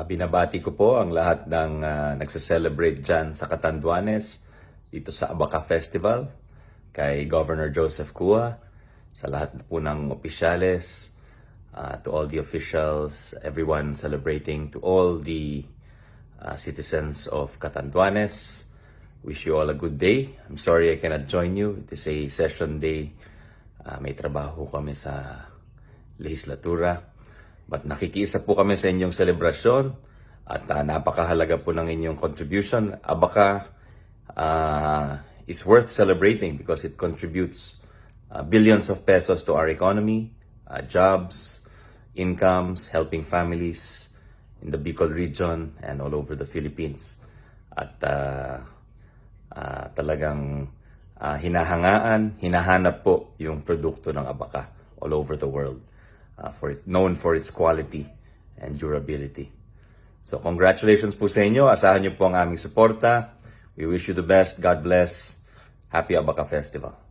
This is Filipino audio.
Binabati ko po ang lahat ng nagse-celebrate dyan sa Catanduanes, dito sa Abaca Festival, kay Governor 𝘕𝗎𝘂, sa lahat po ng opisyales, to all the officials, everyone celebrating, to all the citizens of Catanduanes. Wish you all a good day. I'm sorry I cannot join you. It is a session day. May trabaho kami sa lehislatura. But nakikiisa po kami sa inyong selebrasyon at napakahalaga po ng inyong contribution. Abaca is worth celebrating because it contributes billions of pesos to our economy, jobs, incomes, helping families in the Bicol region and all over the Philippines. At talagang hinahanap po yung produkto ng Abaca all over the world. Known for its quality and durability. So congratulations po sa inyo. Asahan niyo po ang aming suporta. We wish you the best. God bless. Happy Abaca Festival.